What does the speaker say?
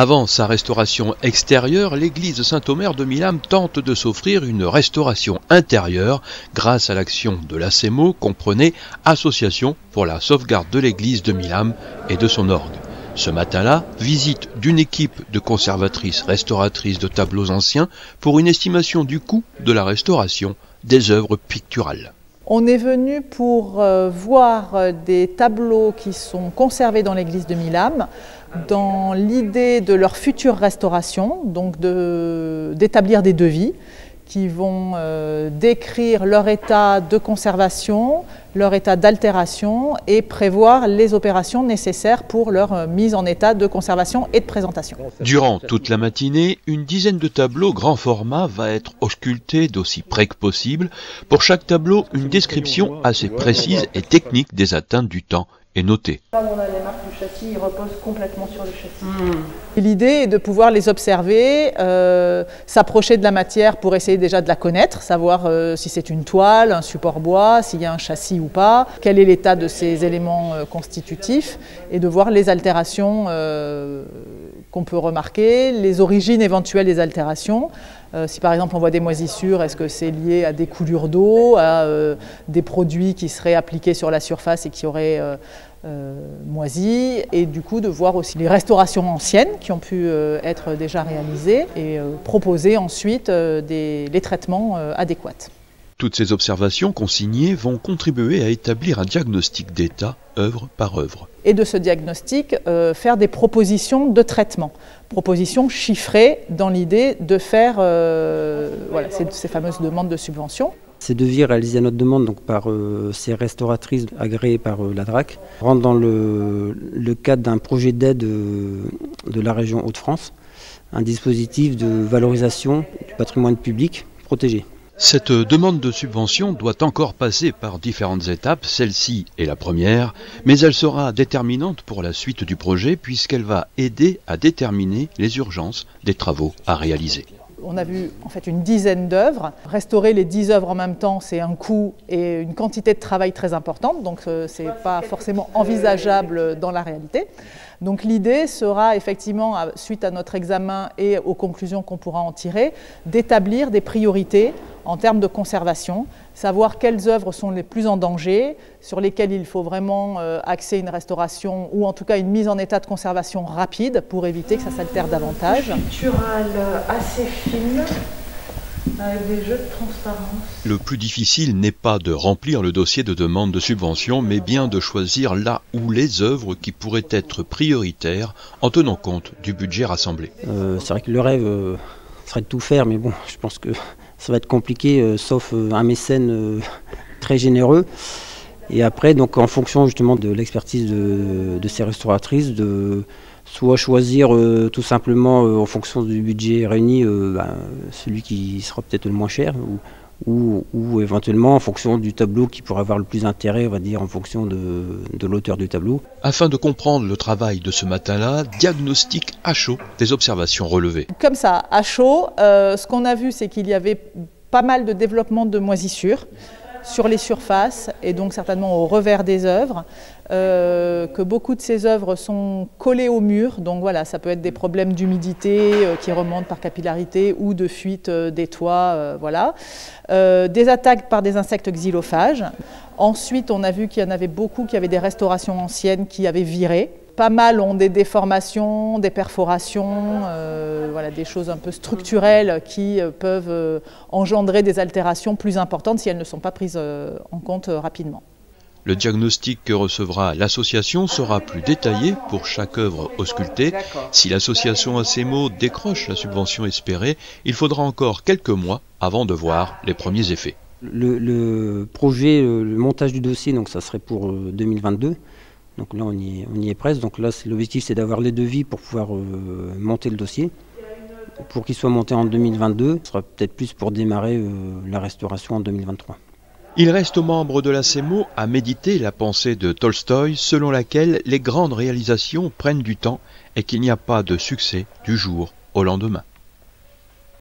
Avant sa restauration extérieure, l'église Saint-Omer de Milham tente de s'offrir une restauration intérieure grâce à l'action de l'ACEMO, comprenez Association pour la sauvegarde de l'église de Milham et de son orgue. Ce matin-là, visite d'une équipe de conservatrices restauratrices de tableaux anciens pour une estimation du coût de la restauration des œuvres picturales. On est venu pour voir des tableaux qui sont conservés dans l'église de Milham, dans l'idée de leur future restauration, donc d'établir des devis qui vont décrire leur état de conservation, leur état d'altération et prévoir les opérations nécessaires pour leur mise en état de conservation et de présentation. Durant toute la matinée, une dizaine de tableaux grand format va être auscultés d'aussi près que possible. Pour chaque tableau, une description assez précise et technique des atteintes du temps est notée. Là, on a les marques du châssis, ils reposent complètement sur le châssis. L'idée est de pouvoir les observer, s'approcher de la matière pour essayer déjà de la connaître, savoir si c'est une toile, un support bois, s'il y a un châssis ou pas, quel est l'état de ces éléments constitutifs, et de voir les altérations qu'on peut remarquer, les origines éventuelles des altérations. Si par exemple on voit des moisissures, est-ce que c'est lié à des coulures d'eau, à des produits qui seraient appliqués sur la surface et qui auraient moisi, et du coup de voir aussi les restaurations anciennes qui ont pu être déjà réalisées et proposer ensuite les traitements adéquats. Toutes ces observations consignées vont contribuer à établir un diagnostic d'état œuvre par œuvre. Et de ce diagnostic, faire des propositions de traitement, propositions chiffrées dans l'idée de faire ces fameuses demandes de subvention. Ces devis réalisés à notre demande donc, par ces restauratrices agréées par la DRAC rentrent dans le cadre d'un projet d'aide de la région Hauts-de-France, un dispositif de valorisation du patrimoine public protégé. Cette demande de subvention doit encore passer par différentes étapes, celle-ci est la première, mais elle sera déterminante pour la suite du projet puisqu'elle va aider à déterminer les urgences des travaux à réaliser. On a vu en fait une dizaine d'œuvres. Restaurer les 10 œuvres en même temps, c'est un coût et une quantité de travail très importante, donc ce n'est pas forcément envisageable dans la réalité. Donc l'idée sera effectivement, suite à notre examen et aux conclusions qu'on pourra en tirer, d'établir des priorités en termes de conservation, savoir quelles œuvres sont les plus en danger, sur lesquelles il faut vraiment axer une restauration ou en tout cas une mise en état de conservation rapide pour éviter que ça s'altère davantage. Picturale assez fine, avec des jeux de transparence. Le plus difficile n'est pas de remplir le dossier de demande de subvention, mais bien de choisir là où les œuvres qui pourraient être prioritaires en tenant compte du budget rassemblé. C'est vrai que le rêve serait de tout faire, mais bon, je pense que ça va être compliqué, sauf un mécène très généreux. Et après, donc, en fonction justement de l'expertise de ces restauratrices, de soit choisir tout simplement en fonction du budget réuni celui qui sera peut-être le moins cher, ou éventuellement en fonction du tableau qui pourrait avoir le plus d'intérêt, on va dire, en fonction de l'auteur du tableau. Afin de comprendre le travail de ce matin-là, diagnostic à chaud des observations relevées. Comme ça, à chaud, ce qu'on a vu, c'est qu'il y avait pas mal de développement de moisissures sur les surfaces et donc certainement au revers des œuvres, que beaucoup de ces œuvres sont collées au mur, donc voilà, ça peut être des problèmes d'humidité qui remontent par capillarité ou de fuite des toits, voilà. Des attaques par des insectes xylophages. Ensuite, on a vu qu'il y en avait beaucoup qui avaient des restaurations anciennes qui avaient viré. Pas mal ont des déformations, des perforations, voilà, des choses un peu structurelles qui peuvent engendrer des altérations plus importantes si elles ne sont pas prises en compte rapidement. Le diagnostic que recevra l'association sera plus détaillé pour chaque œuvre auscultée. Si l'association ACEMO décroche la subvention espérée, il faudra encore quelques mois avant de voir les premiers effets. Le projet, le montage du dossier, donc ça serait pour 2022. Donc là, on y est presque. Donc là, l'objectif, c'est d'avoir les devis pour pouvoir monter le dossier. Pour qu'il soit monté en 2022, ce sera peut-être plus pour démarrer la restauration en 2023. Il reste aux membres de l'ACEMO à méditer la pensée de Tolstoï selon laquelle les grandes réalisations prennent du temps et qu'il n'y a pas de succès du jour au lendemain.